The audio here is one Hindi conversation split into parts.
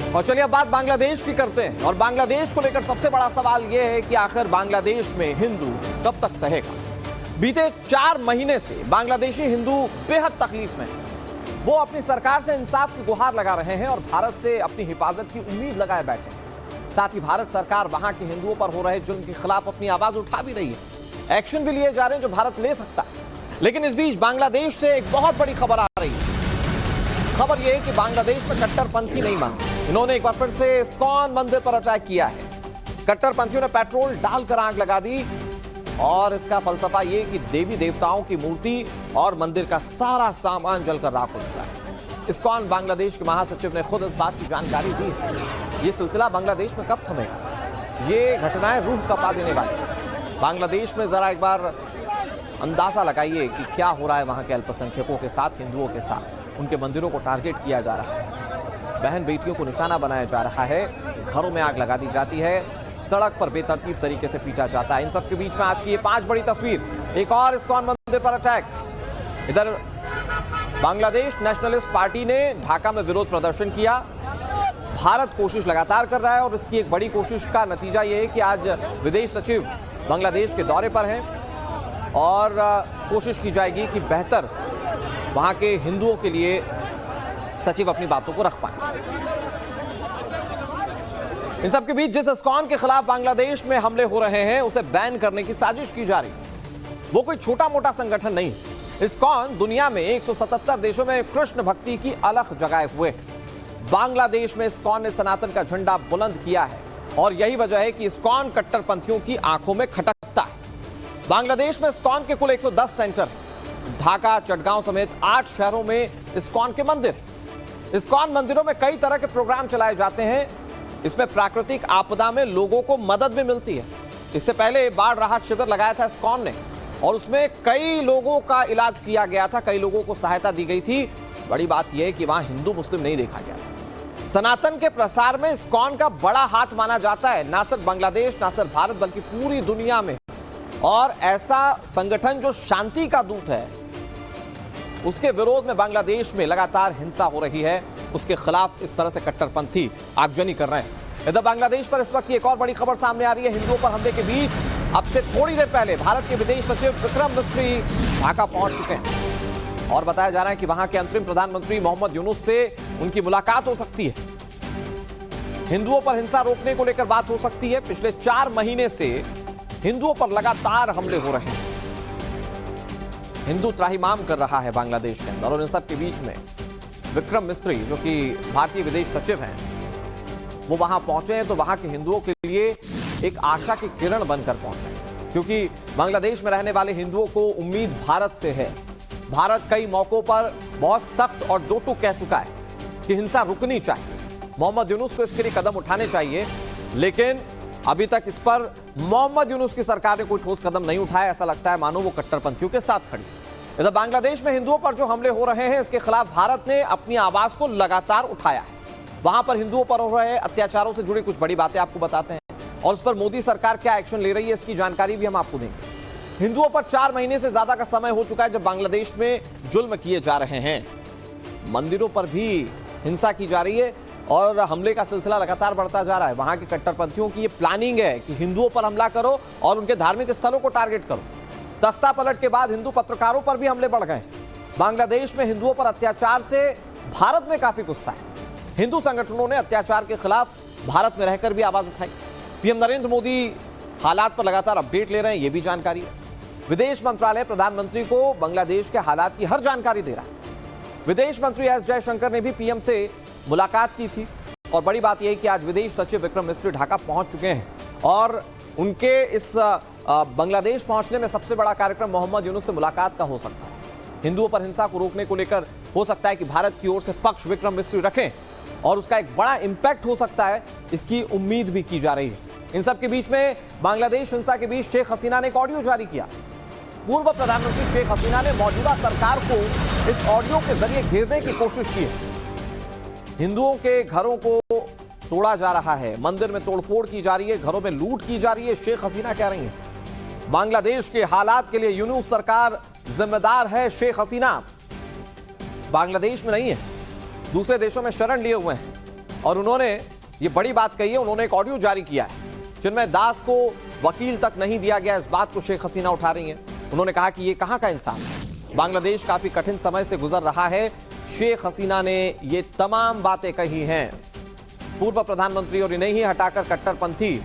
और चलिए अब बात बांग्लादेश की करते हैं। और बांग्लादेश को लेकर सबसे बड़ा सवाल यह है कि आखिर बांग्लादेश में हिंदू कब तक सहेगा। बीते 4 महीने से बांग्लादेशी हिंदू बेहद तकलीफ में हैं। वो अपनी सरकार से इंसाफ की गुहार लगा रहे हैं और भारत से अपनी हिफाजत की उम्मीद लगाए बैठे हैं। साथ ही भारत सरकार वहां के हिंदुओं पर हो रहे जुल्म के खिलाफ अपनी आवाज उठा भी रही है। एक्शन भी लिए जा रहे हैं जो भारत ले सकता है। लेकिन इस बीच बांग्लादेश से एक बहुत बड़ी खबर आ रही है। खबर यह है कि बांग्लादेश में कट्टरपंथी नहीं मानते। इन्होंने एक बार फिर से इस्कॉन मंदिर पर अटैक किया है। कट्टरपंथियों ने पेट्रोल डालकर आग लगा दी और इसका फलसफा ये कि देवी देवताओं की मूर्ति और मंदिर का सारा सामान जलकर राख हो चुका है। इस्कॉन बांग्लादेश के महासचिव ने खुद इस बात की जानकारी दी है। ये सिलसिला बांग्लादेश में कब थमेगा? ये घटनाएं रूह कपा देने वाली है। बांग्लादेश में जरा एक बार अंदाजा लगाइए कि क्या हो रहा है वहां के अल्पसंख्यकों के साथ, हिंदुओं के साथ। उनके मंदिरों को टारगेट किया जा रहा है, बहन बेटियों को निशाना बनाया जा रहा है, घरों में आग लगा दी जाती है, सड़क पर बेतरतीब तरीके से पीटा जाता है। इन सब के बीच में आज की ये 5 बड़ी तस्वीर। एक और इस्कॉन मंदिर पर अटैक। इधर बांग्लादेश नेशनलिस्ट पार्टी ने ढाका में विरोध प्रदर्शन किया। भारत कोशिश लगातार कर रहा है और इसकी एक बड़ी कोशिश का नतीजा यह है कि आज विदेश सचिव बांग्लादेश के दौरे पर हैं और कोशिश की जाएगी कि बेहतर वहां के हिंदुओं के लिए सचिव अपनी बातों को रख पाए। इन सबके बीच जिस इस्कॉन के खिलाफ बांग्लादेश में हमले हो रहे हैं उसे बैन करने की साजिश की जा रही है। वो कोई छोटा मोटा संगठन नहीं। इस्कॉन दुनिया में 177 देशों में कृष्ण भक्ति की अलख जगाए हुए। बांग्लादेश में इस्कॉन ने सनातन का झंडा बुलंद किया है और यही वजह है कि इस्कॉन कट्टरपंथियों की आंखों में खटकता है। बांग्लादेश में इस्कॉन के कुल 110 सेंटर, ढाका, चटगांव समेत 8 शहरों में इस्कॉन के मंदिर। इस्कॉन मंदिरों में कई तरह के प्रोग्राम चलाए जाते हैं। इसमें प्राकृतिक आपदा में लोगों को मदद भी मिलती है। इससे पहले बाढ़ राहत शिविर लगाया था इस्कॉन ने और उसमें कई लोगों का इलाज किया गया था, कई लोगों को सहायता दी गई थी। बड़ी बात यह है कि वहां हिंदू मुस्लिम नहीं देखा गया। सनातन के प्रसार में इस्कॉन का बड़ा हाथ माना जाता है, ना सिर्फ बांग्लादेश, ना सिर्फ भारत, बल्कि पूरी दुनिया में। और ऐसा संगठन जो शांति का दूत है, उसके विरोध में बांग्लादेश में लगातार हिंसा हो रही है। उसके खिलाफ इस तरह से कट्टरपंथी आगजनी कर रहे हैं। इधर बांग्लादेश पर इस वक्त की एक और बड़ी खबर सामने आ रही है। हिंदुओं पर हमले के बीच अब से थोड़ी देर पहले भारत के विदेश सचिव विक्रम मिस्री ढाका पहुंच चुके हैं और बताया जा रहा है कि वहां के अंतरिम प्रधानमंत्री मोहम्मद यूनुस से उनकी मुलाकात हो सकती है। हिंदुओं पर हिंसा रोकने को लेकर बात हो सकती है। पिछले 4 महीने से हिंदुओं पर लगातार हमले हो रहे हैं। हिंदू त्राहिमाम कर रहा है बांग्लादेश के अंदर और इन सब के बीच में विक्रम मिस्री, जो कि भारतीय विदेश सचिव हैं, वो वहां पहुंचे हैं तो वहां के हिंदुओं के लिए एक आशा की किरण बनकर पहुंचे, क्योंकि बांग्लादेश में रहने वाले हिंदुओं को उम्मीद भारत से है। भारत कई मौकों पर बहुत सख्त और दो टूक कह चुका है कि हिंसा रुकनी चाहिए, मोहम्मद यूनुस को इसके लिए कदम उठाने चाहिए। लेकिन अभी तक इस पर मोहम्मद यूनुस की सरकार ने कोई ठोस कदम नहीं उठाया। ऐसा लगता है मानो वो कट्टरपंथियों के साथ खड़ी। इधर बांग्लादेश में हिंदुओं पर जो हमले हो रहे हैं, इसके खिलाफ भारत ने अपनी आवाज को लगातार उठाया है। वहां पर हिंदुओं पर हो रहे अत्याचारों से जुड़ी कुछ बड़ी बातें आपको बताते हैं और उस पर मोदी सरकार क्या एक्शन ले रही है, इसकी जानकारी भी हम आपको देंगे। हिंदुओं पर 4 महीने से ज्यादा का समय हो चुका है जब बांग्लादेश में जुल्म किए जा रहे हैं। मंदिरों पर भी हिंसा की जा रही है और हमले का सिलसिला लगातार बढ़ता जा रहा है। वहां के कट्टरपंथियों की ये प्लानिंग है कि हिंदुओं पर हमला करो और उनके धार्मिक स्थलों को टारगेट करो। तख्ता पलट के बाद हिंदू पत्रकारों पर भी हमले बढ़ गए। बांग्लादेश में हिंदुओं पर अत्याचार से भारत में काफी गुस्सा है। हिंदू संगठनों ने अत्याचार के खिलाफ भारत में रहकर भी आवाज उठाई। पीएम नरेंद्र मोदी हालात पर लगातार अपडेट ले रहे हैं, यह भी जानकारी है। विदेश मंत्रालय प्रधानमंत्री को बांग्लादेश के हालात की हर जानकारी दे रहा है। विदेश मंत्री एस जयशंकर ने भी पीएम से मुलाकात की थी और बड़ी बात यह है कि आज विदेश सचिव विक्रम मिस्री ढाका पहुंच चुके हैं और उनके इस बांग्लादेश पहुंचने में सबसे बड़ा कार्यक्रम मोहम्मद यूनुस से मुलाकात का हो सकता है। हिंदुओं पर हिंसा को रोकने को लेकर हो सकता है कि भारत की ओर से पक्ष विक्रम मिस्री रखें और उसका एक बड़ा इंपैक्ट हो सकता है, इसकी उम्मीद भी की जा रही है। इन सब के बीच में बांग्लादेश हिंसा के बीच शेख हसीना ने एक ऑडियो जारी किया। पूर्व प्रधानमंत्री शेख हसीना ने मौजूदा सरकार को इस ऑडियो के जरिए घेरने की कोशिश की है। हिंदुओं के घरों को तोड़ा जा रहा है, मंदिर में तोड़फोड़ की जा रही है, घरों में लूट की जा रही है, शेख हसीना कह रही हैं। बांग्लादेश के हालात के लिए यूनुस सरकार जिम्मेदार है, शेख हसीना बांग्लादेश में नहीं है, दूसरे देशों में शरण लिए हुए हैं। और उन्होंने ये बड़ी बात कही है। उन्होंने एक ऑडियो जारी किया है जिनमें दास को वकील तक नहीं दिया गया, इस बात को शेख हसीना उठा रही हैं। उन्होंने कहा कि ये कहां का इंसान है, बांग्लादेश काफी कठिन समय से गुजर रहा है। शेख हसीना ने ये तमाम बातें कही हैं। पूर्व प्रधानमंत्री और इन्हें ही हटाकर कट्टरपंथी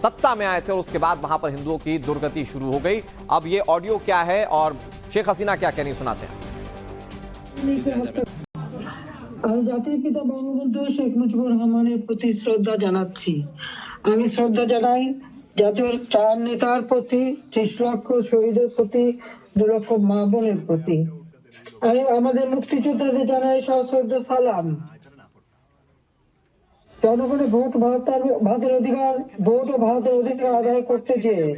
सत्ता में आए थे और उसके बाद वहां पर हिंदुओं की दुर्गति शुरू हो गई। अब ये ऑडियो क्या है और शेख हसीना क्या कहनी सुनाते हैं। জাতির পিতা বঙ্গবন্ধু শেখ মুজিবুর রহমানের প্রতি শ্রদ্ধা জানাচ্ছি। আমি শ্রদ্ধা জানাই জাতীয় চার নেতার প্রতি, 30 লক্ষ শহীদের প্রতি, 2 লক্ষ মা বোনের প্রতি। আমি আমাদের মুক্তিযোদ্ধাদের জানাই সশ্রদ্ধ সালাম। জনগণের ভোট ভাতের অধিকার, ভোট ও ভাতের অধিকার আদায় করতে চেয়ে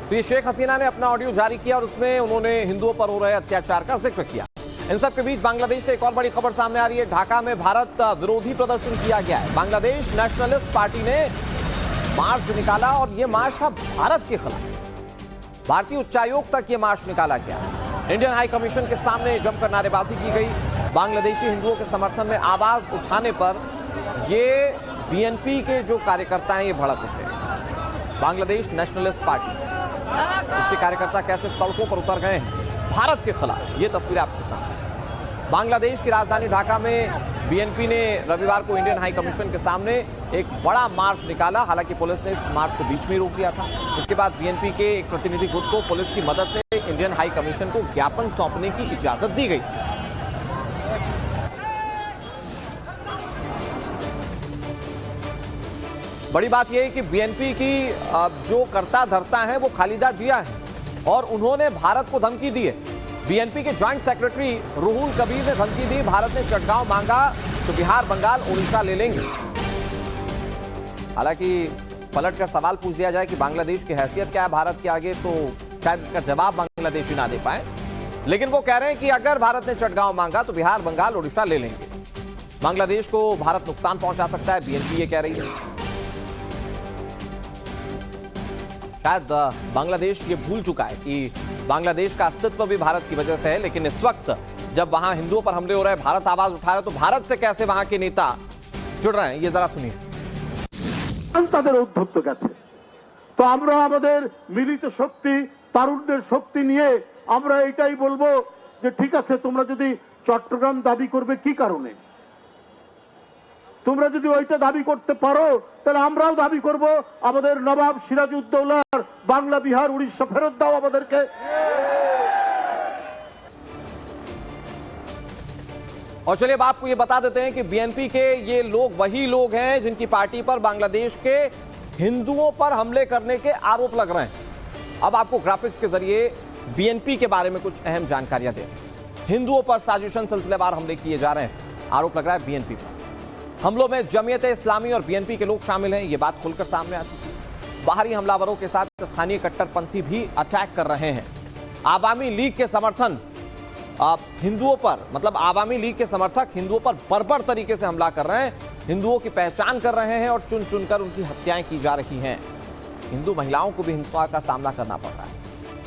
तो ये शेख हसीना ने अपना ऑडियो जारी किया और उसमें उन्होंने हिंदुओं पर हो रहे अत्याचार का जिक्र किया। इन सब के बीच बांग्लादेश से एक और बड़ी खबर सामने आ रही है। ढाका में भारत विरोधी प्रदर्शन किया गया है। बांग्लादेश नेशनलिस्ट पार्टी ने मार्च निकाला और यह मार्च था भारत के खिलाफ। भारतीय उच्चायोग तक यह मार्च निकाला गया। इंडियन हाई कमीशन के सामने जमकर नारेबाजी की गई। बांग्लादेशी हिंदुओं के समर्थन में आवाज उठाने पर ये बीएनपी के जो कार्यकर्ता हैं ये भड़क उठे। बांग्लादेश नेशनलिस्ट पार्टी, इसके कार्यकर्ता कैसे सड़कों पर उतर गए हैं भारत के खिलाफ, ये तस्वीरें आपके सामने। बांग्लादेश की राजधानी ढाका में बीएनपी ने रविवार को इंडियन हाई कमीशन के सामने एक बड़ा मार्च निकाला। हालांकि पुलिस ने इस मार्च को बीच में रोक दिया था। इसके बाद बीएनपी के एक प्रतिनिधि गुट को पुलिस की मदद से इंडियन हाई कमीशन को ज्ञापन सौंपने की इजाजत दी गई। बड़ी बात यह है कि बीएनपी की जो कर्ता धर्ता है वो खालिदा जिया है और उन्होंने भारत को धमकी दी है। बीएनपी के जॉइंट सेक्रेटरी रुहुल कबीर ने धमकी दी, भारत ने चटगांव मांगा तो बिहार, बंगाल, उड़ीसा ले लेंगे। हालांकि पलट कर सवाल पूछ दिया जाए कि बांग्लादेश की हैसियत क्या है भारत के आगे, तो शायद इसका जवाब बांग्लादेशी ना दे पाए। लेकिन वो कह रहे हैं कि अगर भारत ने चटगांव मांगा तो बिहार, बंगाल, उड़ीसा ले लेंगे। बांग्लादेश को भारत नुकसान पहुंचा सकता है, बीएनपी ये कह रही है। शायद बांग्लादेश ये भूल चुका है कि बांग्लादेश का अस्तित्व भी भारत की वजह से है। लेकिन इस वक्त जब वहां हिंदुओं पर हमले हो रहे हैं, भारत आवाज उठा रहा है, तो भारत से कैसे वहां के नेता जुड़ रहे हैं ये जरा सुनिए। তাদের উদ্ধত্ত গেছে, তো আমরা আমাদের মিলিত শক্তি, তারুণ্যের শক্তি নিয়ে আমরা এটাই বলবো যে ঠিক আছে, তোমরা যদি চট্টগ্রাম দাবি করবে কি কারণে, তোমরা যদি ওইটা দাবি করতে পারো তাহলে আমরাও দাবি করব আমাদের নবাব সিরাজউদ্দৌলার বাংলা, বিহার, উড়িষ্যা ফেরত দাও আমাদেরকে। और चलिए अब आपको ये बता देते हैं कि बीएनपी के ये लोग वही लोग हैं जिनकी पार्टी पर बांग्लादेश के हिंदुओं पर हमले करने के आरोप लग रहे हैं। अब आपको ग्राफिक्स के जरिए बीएनपी के बारे में कुछ अहम जानकारियां देते हैं। हिंदुओं पर साजिशन सिलसिलेवार हमले किए जा रहे हैं, आरोप लग रहा है बीएनपी पर। हमलों में जमीयत इस्लामी और बीएनपी के लोग शामिल हैं, ये बात खुलकर सामने आती है। बाहरी हमलावरों के साथ स्थानीय कट्टरपंथी भी अटैक कर रहे हैं। आवामी लीग के समर्थन हिंदुओं पर, मतलब आवामी लीग के समर्थक हिंदुओं पर बर्बर तरीके से हमला कर रहे हैं, हिंदुओं की पहचान कर रहे हैं और चुन चुनकर उनकी हत्याएं की जा रही हैं। हिंदू महिलाओं को भी हिंसा का सामना करना पड़ रहा है।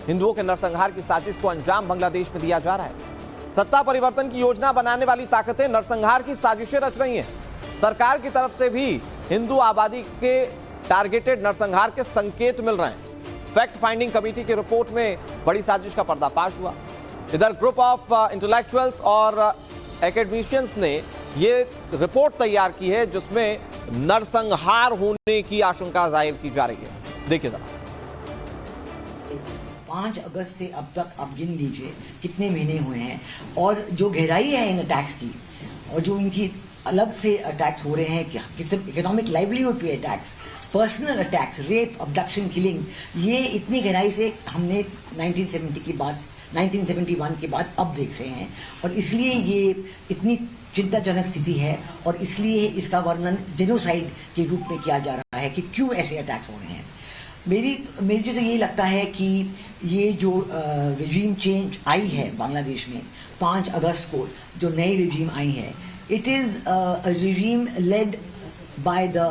हिंदुओं के नरसंहार की साजिश को अंजाम बांग्लादेश में दिया जा रहा है। सत्ता परिवर्तन की योजना बनाने वाली ताकतें नरसंहार की साजिशें रच रही हैं। सरकार की तरफ से भी हिंदू आबादी के टारगेटेड नरसंहार के संकेत मिल रहे हैं। फैक्ट फाइंडिंग कमेटी की रिपोर्ट में बड़ी साजिश का पर्दाफाश हुआ। इधर ग्रुप ऑफ इंटेलेक्चुअल्स और एकेडमिशियंस ने ये रिपोर्ट तैयार की है जिसमें नरसंहार होने की आशंका जाहिर की जा रही है। देखिए जरा। 5 अगस्त से अब तक आप गिन लीजिए कितने महीने हुए हैं और जो गहराई है इन अटैक्स की और जो इनकी अलग से अटैक्स हो रहे हैं कि सिर्फ इकोनॉमिक लाइवलीहुड पे attacks, personal attacks, rape, abduction, killing, ये इतनी गहराई से हमने 1971 के बाद अब देख रहे हैं। और इसलिए ये इतनी चिंताजनक स्थिति है और इसलिए इसका वर्णन जेनोसाइड के रूप में किया जा रहा है कि क्यों ऐसे अटैक्स हो रहे हैं। मेरी जैसे यही लगता है कि ये जो रिजीम चेंज आई है बांग्लादेश में 5 अगस्त को जो नई रिजीम आई है, it is a regime led by the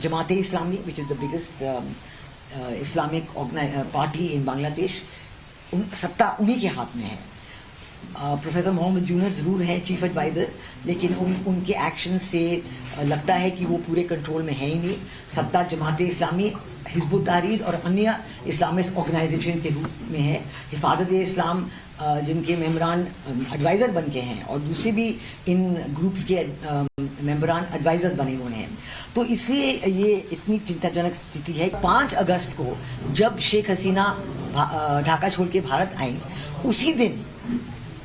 Jamaat-e-Islami, which is the biggest Islamic party in Bangladesh. सत्ता उन्हीं के हाथ में है प्रोफेसर मोहम्मद यूनुस जरूर है चीफ एडवाइज़र, लेकिन उनके एक्शन से लगता है कि वो पूरे कंट्रोल में है ही नहीं। सत्ता जमात इस्लामी, हिज़्बुत तहरीर और अन्य इस्लामिस्ट ऑर्गेनाइजेशन के रूप में है। हिफाजत इस्लाम जिनके मेंबरान एडवाइज़र बन के हैं और दूसरे भी इन ग्रुप्स के मेंबरान एडवाइज़र बने हुए हैं। तो इसलिए ये इतनी चिंताजनक स्थिति है। 5 अगस्त को जब शेख हसीना ढाका छोड़ के भारत आई, उसी दिन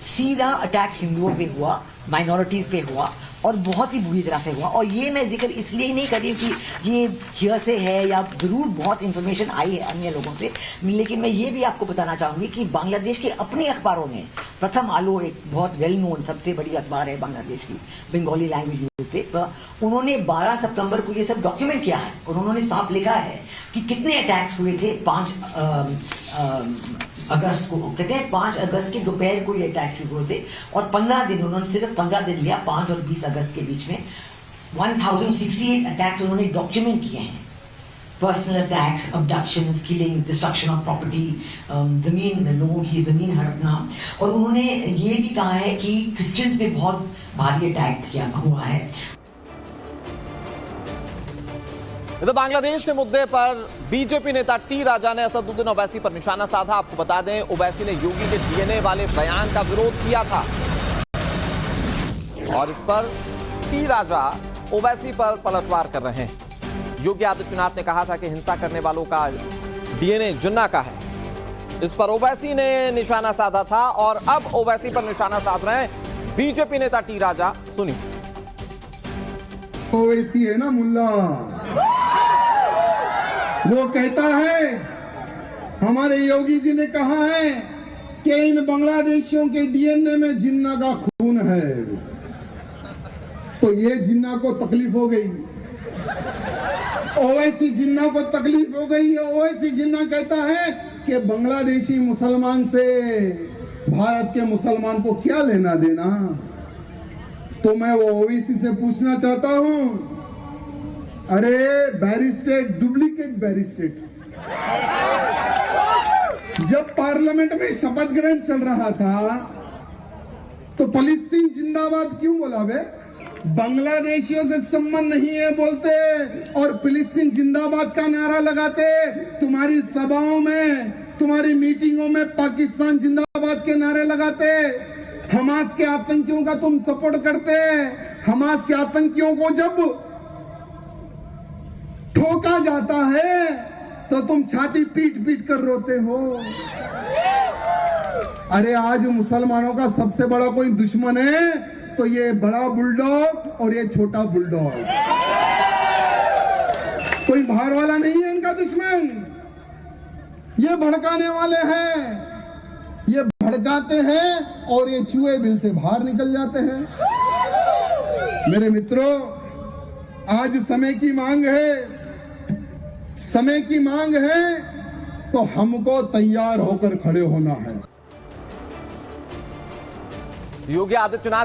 सीधा अटैक हिंदुओं पे हुआ, माइनॉरिटीज पे हुआ और बहुत ही बुरी तरह से हुआ। और ये मैं जिक्र इसलिए नहीं कर रही हूँ कि ये हियरसे है या जरूर बहुत इंफॉर्मेशन आई है अन्य लोगों से, लेकिन मैं ये भी आपको बताना चाहूंगी कि बांग्लादेश के अपने अखबारों ने, प्रथम आलो एक बहुत वेल नोन सबसे बड़ी अखबार है बांग्लादेश की, बंगाली लैंग्वेज न्यूज़पेपर, उन्होंने 12 सितंबर को ये सब डॉक्यूमेंट किया है और उन्होंने साफ लिखा है कि कितने अटैक्स हुए थे 5 अगस्त को। कहते हैं 5 अगस्त के दोपहर को ये अटैक शुरू हुए थे और 15 दिन, उन्होंने सिर्फ 15 दिन लिया, 5 और 20 अगस्त के बीच में 1068 अटैक्स उन्होंने डॉक्यूमेंट किए हैं। Personal attacks, abductions, killings, destruction of property, जमीन, लोगों की जमीन हड़पना। और उन्होंने ये भी कहा है कि क्रिश्चियंस पे बहुत भारी अटैक किया हुआ है। इधर बांग्लादेश के मुद्दे पर बीजेपी नेता टी राजा ने असदुद्दीन ओवैसी पर निशाना साधा। आपको बता दें, ओवैसी ने योगी के डीएनए वाले बयान का विरोध किया था और इस पर टी राजा ओवैसी पर पलटवार कर रहे हैं। योगी आदित्यनाथ ने कहा था कि हिंसा करने वालों का डीएनए जिन्ना का है। इस पर ओवैसी ने निशाना साधा था और अब ओवैसी पर निशाना साध रहे हैं बीजेपी नेता टी राजा। सुनिए। ओवैसी है ना मुल्ला, वो कहता है हमारे योगी जी ने कहा है कि इन बांग्लादेशियों के डीएनए में जिन्ना का खून है। तो ये जिन्ना को तकलीफ हो गई, ओवैसी जिन्ना को तकलीफ हो गई। ओवैसी जिन्ना कहता है कि बांग्लादेशी मुसलमान से भारत के मुसलमान को क्या लेना देना। तो मैं वो ओवैसी से पूछना चाहता हूं, अरे बैरिस्टेड, डुप्लीकेट बैरिस्टेड, जब पार्लियामेंट में शपथ ग्रहण चल रहा था तो फलस्तीन जिंदाबाद क्यों बोला बे? बांग्लादेशियों से संबंध नहीं है बोलते और फिलिस्तीन जिंदाबाद का नारा लगाते। तुम्हारी सभाओं में, तुम्हारी मीटिंगों में पाकिस्तान जिंदाबाद के नारे लगाते। हमास के आतंकियों का तुम सपोर्ट करते। हमास के आतंकियों को जब ठोका जाता है तो तुम छाती पीट पीट कर रोते हो। अरे आज मुसलमानों का सबसे बड़ा कोई दुश्मन है तो ये बड़ा बुलडॉग और ये छोटा बुलडॉग, कोई बाहर वाला नहीं है इनका दुश्मन। ये भड़काने वाले हैं, ये भड़काते हैं और ये चूहे बिल से बाहर निकल जाते हैं। मेरे मित्रों, आज समय की मांग है, समय की मांग है तो हमको तैयार होकर खड़े होना है। योगी आदित्यनाथ